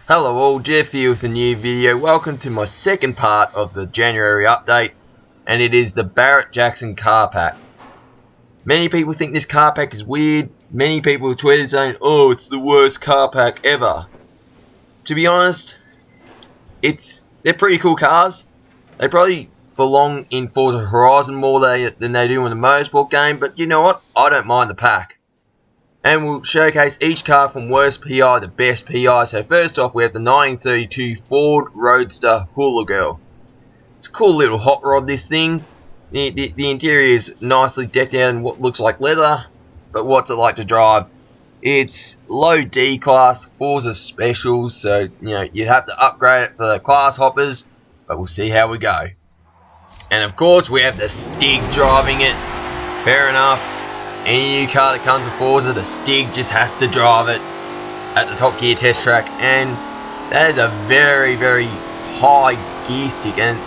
Hello all, Jeff here with a new video. Welcome to my second part of the January update, and it is the Barrett-Jackson car pack. Many people think this car pack is weird. Many people have tweeted saying, oh, it's the worst car pack ever. To be honest, they're pretty cool cars. They probably belong in Forza Horizon more than they do in the motorsport game, but you know what? I don't mind the pack. And we'll showcase each car from worst PI to best PI. So first off, we have the 1932 Ford Roadster Hula Girl. It's a cool little hot rod, this thing. The interior is nicely decked out in what looks like leather. But what's it like to drive? It's low D class Forza Specials, so you know you'd have to upgrade it for the class hoppers. But we'll see how we go. And of course, we have the Stig driving it. Fair enough. Any new car that comes with Forza, the Stig just has to drive it at the Top Gear test track, and that is a very, very high gear stick, and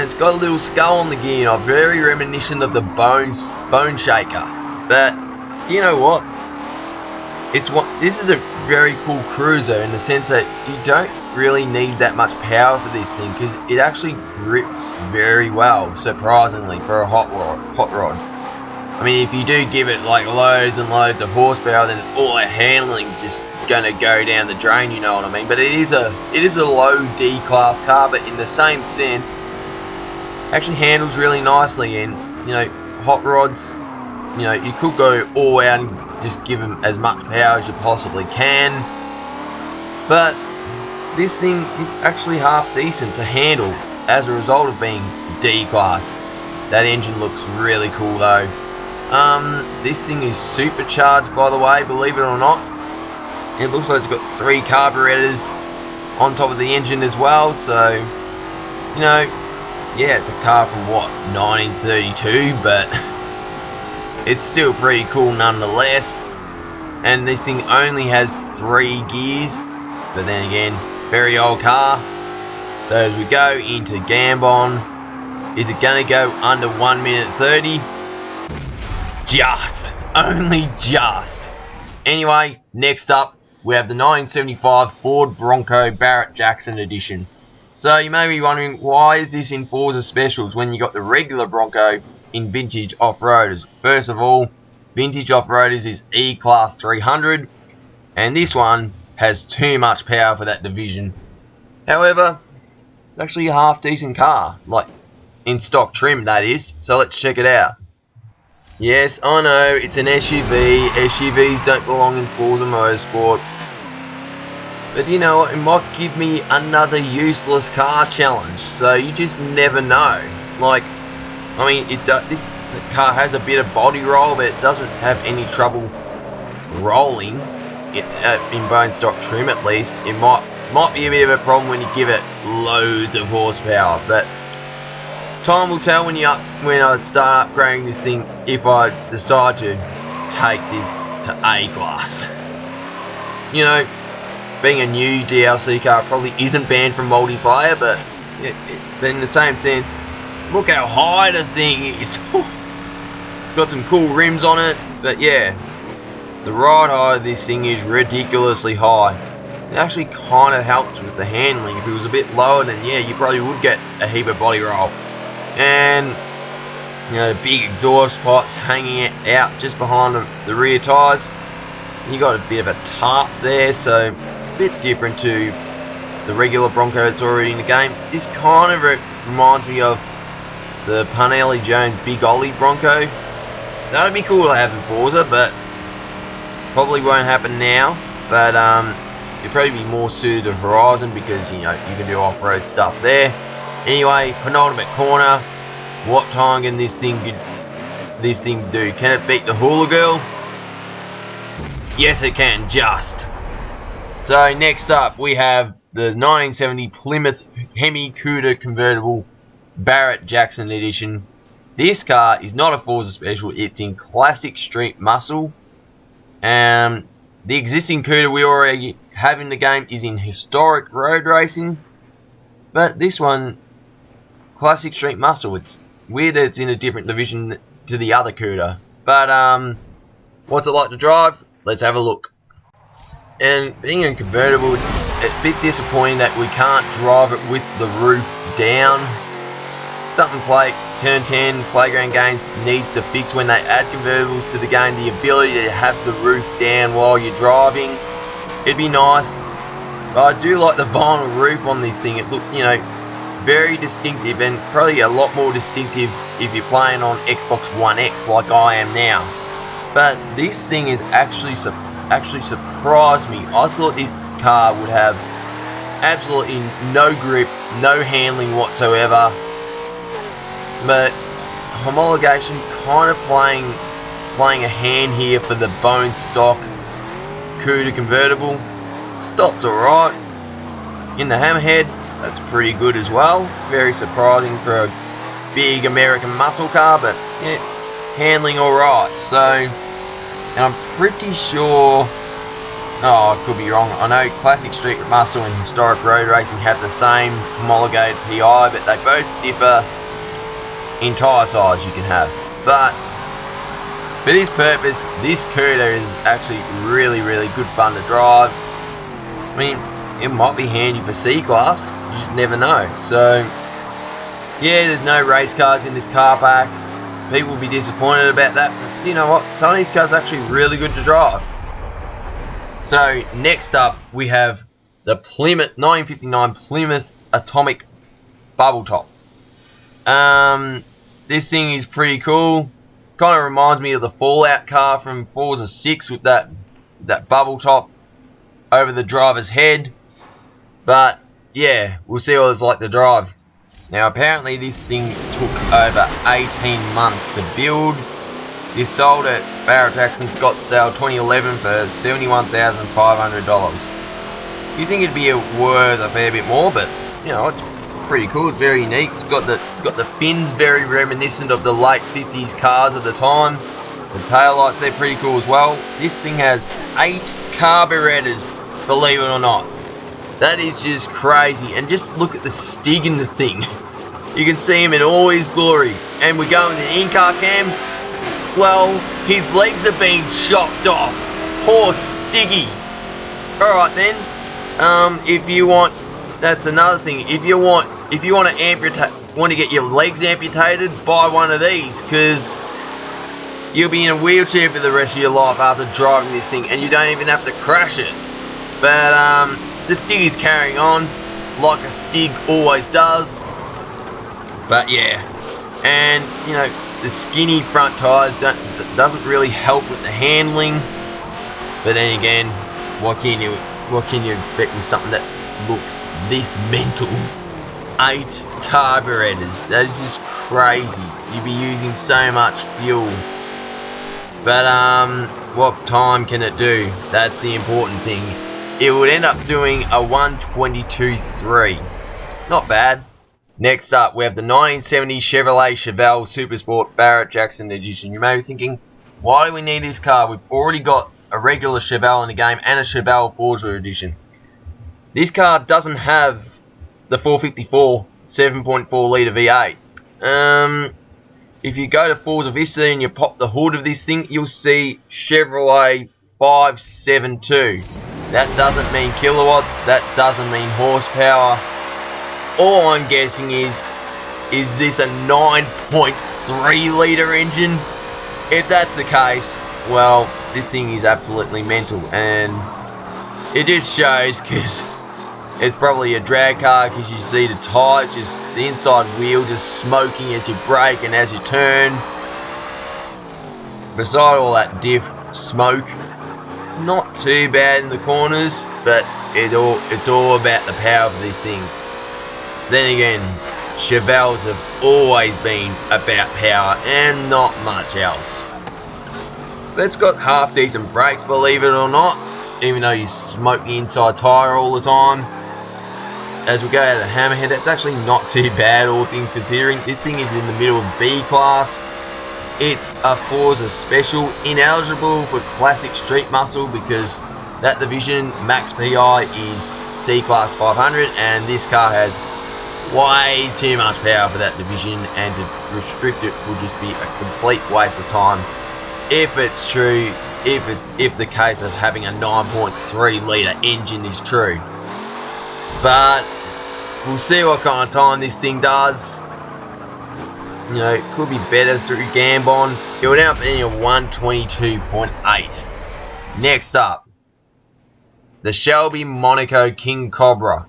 it's got a little skull on the gear knob, very reminiscent of the Bone Shaker. But you know what? This is a very cool cruiser in the sense that you don't really need that much power for this thing because it actually grips very well, surprisingly, for a hot rod. I mean, if you do give it like loads and loads of horsepower, then all the handling's just gonna go down the drain, you know what I mean? But it is a low D class car, but in the same sense, actually handles really nicely. And you know, hot rods, you know, you could go all out and just give them as much power as you possibly can. But this thing is actually half decent to handle as a result of being D class. That engine looks really cool though. This thing is supercharged, by the way, believe it or not. It looks like it's got 3 carburetors on top of the engine as well, so you know, yeah, it's a car from what, 1932, but it's still pretty cool nonetheless. And this thing only has 3 gears, but then again, very old car. So as we go into Gambon, is it gonna go under 1 minute 30? Only just. Anyway, next up we have the 1975 Ford Bronco Barrett-Jackson edition. So you may be wondering, why is this in Forza Specials when you got the regular Bronco in Vintage Off-Roaders? First of all, Vintage Off-Roaders is E-Class 300, and this one has too much power for that division. However, it's actually a half decent car, like in stock trim that is, so let's check it out. Yes, I know, it's an SUV. SUVs don't belong in Forza Motorsport. But you know what, it might give me another useless car challenge, so you just never know. Like, I mean, this car has a bit of body roll, but it doesn't have any trouble rolling in bone stock trim at least. It might be a bit of a problem when you give it loads of horsepower, but time will tell when I start upgrading this thing, if I decide to take this to A class. You know, being a new DLC car probably isn't banned from multiplayer, but in the same sense, look how high the thing is. It's got some cool rims on it, but yeah, the ride height of this thing is ridiculously high. It actually kind of helps with the handling. If it was a bit lower, then yeah, you probably would get a heap of body roll. And you know, the big exhaust pipes hanging out just behind the rear tyres. You got a bit of a tarp there, so a bit different to the regular Bronco that's already in the game. This kind of reminds me of the Parnelli Jones Big Ollie Bronco. That'd be cool to have in Forza, but probably won't happen now. But it'd probably be more suited to Horizon because you know you can do off-road stuff there. Anyway, penultimate corner. What time can this thing do? Can it beat the Hula Girl? Yes, it can, just. So next up, we have the 1970 Plymouth Hemi Cuda Convertible Barrett-Jackson edition. This car is not a Forza Special. It's in classic street muscle. The existing Cuda we already have in the game is in historic road racing, but this one, classic street muscle. It's weird that it's in a different division to the other Cuda. But what's it like to drive? Let's have a look. And being a convertible, it's a bit disappointing that we can't drive it with the roof down. Something like Turn 10 Playground Games needs to fix when they add convertibles to the game, the ability to have the roof down while you're driving. It'd be nice. But I do like the vinyl roof on this thing. It looks, you know, very distinctive, and probably a lot more distinctive if you're playing on Xbox One X like I am now. But this thing is actually surprised me. I thought this car would have absolutely no grip, no handling whatsoever. But homologation kind of playing a hand here for the bone stock Cuda convertible. Stops alright. In the hammerhead, that's pretty good as well. Very surprising for a big American muscle car, but yeah, handling alright. So, and I'm pretty sure, oh, I could be wrong. I know Classic Street Muscle and Historic Road Racing have the same homologated PI, but they both differ in tyre size you can have. But for this purpose, this Cuda is actually really good fun to drive. I mean, it might be handy for C-Class, you just never know. So, yeah, there's no race cars in this car pack. People will be disappointed about that, but you know what? Some of these cars are actually really good to drive. So, next up, we have the Plymouth 1959 Plymouth Atomic Bubble Top. This thing is pretty cool. Kind of reminds me of the Fallout car from Forza 6 with that bubble top over the driver's head. But yeah, we'll see what it's like to drive. Now apparently this thing took over 18 months to build. This sold at Barrett-Jackson Scottsdale 2011 for $71,500. You think it'd be worth a fair bit more, but you know, it's pretty cool. It's very neat. It's got the fins very reminiscent of the late 50s cars at the time. The taillights, they're pretty cool as well. This thing has 8 carburetors, believe it or not. That is just crazy. And just look at the Stig in the thing. You can see him in all his glory. And we go in the in-car cam. Well, his legs are being chopped off. Poor Stiggy. Alright then. If you want, that's another thing. If you want to get your legs amputated, buy one of these, because you'll be in a wheelchair for the rest of your life after driving this thing, and you don't even have to crash it. But the Stig is carrying on like a Stig always does. But yeah, and you know, the skinny front tires doesn't really help with the handling. But then again, what can you expect with something that looks this mental? 8 carburetors. That is just crazy. You'd be using so much fuel. But what time can it do? That's the important thing. It would end up doing a 122.3. Not bad. Next up, we have the 1970 Chevrolet Chevelle Supersport Barrett-Jackson edition. You may be thinking, why do we need this car? We've already got a regular Chevelle in the game and a Chevelle Forza edition. This car doesn't have the 454 7.4 litre V8. If you go to Forza Vista and you pop the hood of this thing, you'll see Chevrolet 572. That doesn't mean kilowatts, that doesn't mean horsepower. All I'm guessing is this a 9.3 litre engine? If that's the case, well, this thing is absolutely mental, and it just shows because it's probably a drag car, because you see the tyres, just the inside wheel just smoking as you brake and as you turn. Beside all that diff smoke, it's not too bad in the corners, but it's all about the power of this thing. Then again, Chevelles have always been about power and not much else. But it's got half decent brakes, believe it or not, even though you smoke the inside tyre all the time. As we go out of the hammerhead, that's actually not too bad, all things considering. This thing is in the middle of B class. It's a Forza Special, ineligible for Classic Street Muscle because that division max PI is C Class 500, and this car has way too much power for that division, and to restrict it would just be a complete waste of time. If it's true, if the case of having a 9.3 litre engine is true. But we'll see what kind of time this thing does. You know, it could be better through Gambon. It would end up being a 122.8. Next up, the Shelby Monaco King Cobra.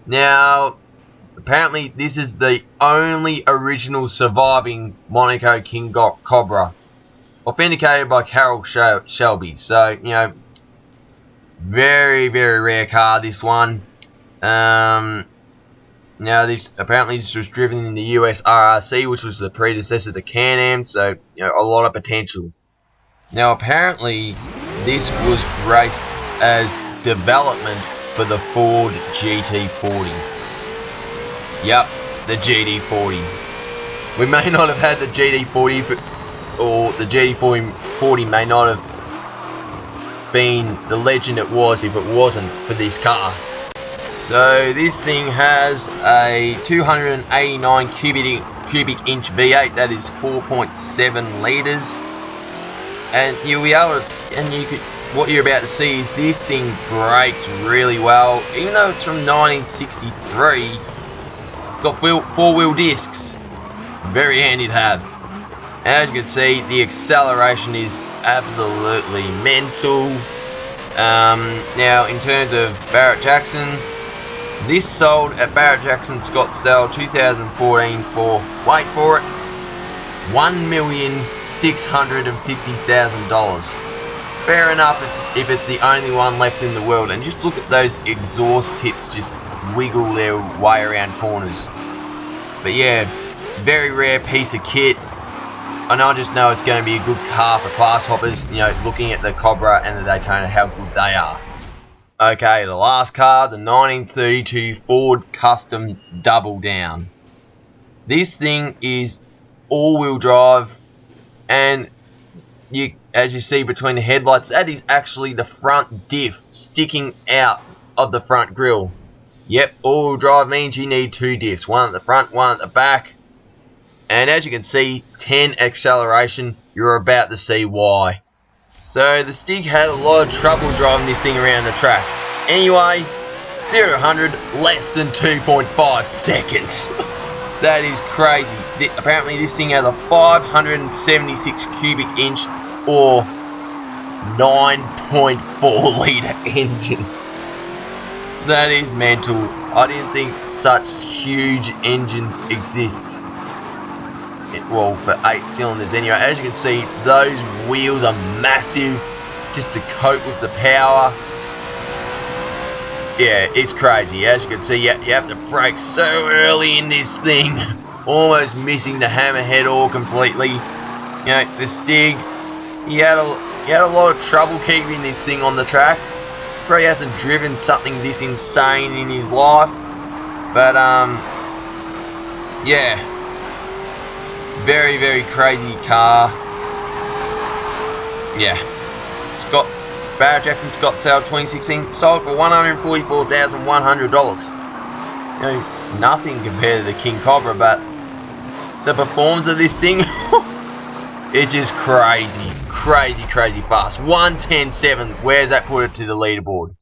Now, apparently this is the only original surviving Monaco King Cobra, authenticated by Carol Shelby. So, you know, very, very rare car, this one. Now, this was driven in the US RRC, which was the predecessor to Can-Am, so, you know, a lot of potential. Now, apparently, this was raced as development for the Ford GT40. Yep, the GT40. We may not have had the GT40, or the GT40 may not have been the legend it was if it wasn't for this car. So this thing has a 289 cubic inch V8, that is 4.7 litres, and you'll be able to, what you're about to see is this thing brakes really well. Even though it's from 1963, it's got four-wheel discs, very handy to have. As you can see, the acceleration is absolutely mental. Now, in terms of Barrett-Jackson, this sold at Barrett-Jackson Scottsdale 2014 for, wait for it, $1,650,000. Fair enough if it's the only one left in the world, and just look at those exhaust tips just wiggle their way around corners. But yeah, very rare piece of kit. And I just know it's going to be a good car for class hoppers, you know, looking at the Cobra and the Daytona, how good they are. Okay, the last car, the 1932 Ford Custom Double Down. This thing is all-wheel drive, and as you see between the headlights, that is actually the front diff sticking out of the front grille. Yep, all-wheel drive means you need two diffs, one at the front, one at the back. And as you can see, 10 acceleration, you're about to see why. So the Stig had a lot of trouble driving this thing around the track. Anyway, 0 to 100 less than 2.5 seconds. That is crazy. Apparently this thing has a 576 cubic inch or 9.4 litre engine. That is mental. I didn't think such huge engines exist. Well, for 8 cylinders anyway. As you can see, those wheels are massive just to cope with the power. Yeah, it's crazy. As you can see, you have to brake so early in this thing, almost missing the hammerhead all completely. You know, the Stig, he had a lot of trouble keeping this thing on the track. Probably hasn't driven something this insane in his life, but yeah. Very, very crazy car. Yeah. Barrett-Jackson Scottsdale 2016 sold for $144,100. You know, nothing compared to the King Cobra, but the performance of this thing, it's just crazy. Crazy fast. 1:10.7. Where's that put it to the leaderboard?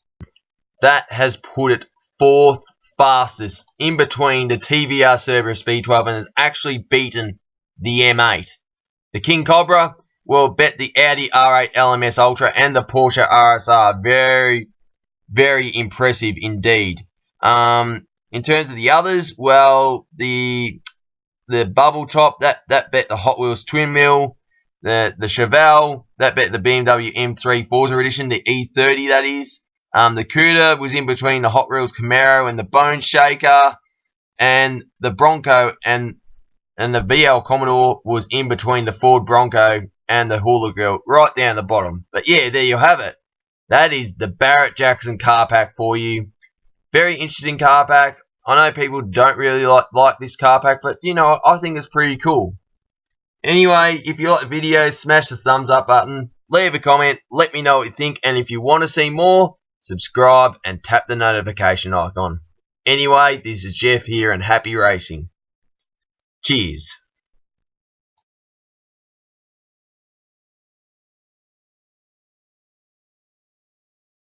That has put it 4th fastest in between the TVR Cerberus Speed 12 and has actually beaten the M8. The King Cobra will bet the Audi R8 LMS Ultra and the Porsche RSR. Very, very impressive indeed. In terms of the others, well, the Bubble Top, that bet the Hot Wheels Twin Mill. The Chevelle, that bet the BMW M3 Forza Edition, the E30 that is. The Cuda was in between the Hot Wheels Camaro and the Bone Shaker. And the Bronco and the VL Commodore was in between the Ford Bronco and the Hula grill, right down the bottom. But yeah, there you have it. That is the Barrett-Jackson car pack for you. Very interesting car pack. I know people don't really like this car pack, but you know, I think it's pretty cool. Anyway, if you like the video, smash the thumbs up button, leave a comment, let me know what you think, and if you want to see more, subscribe and tap the notification icon. Anyway, this is Jeff here, and happy racing. Cheers.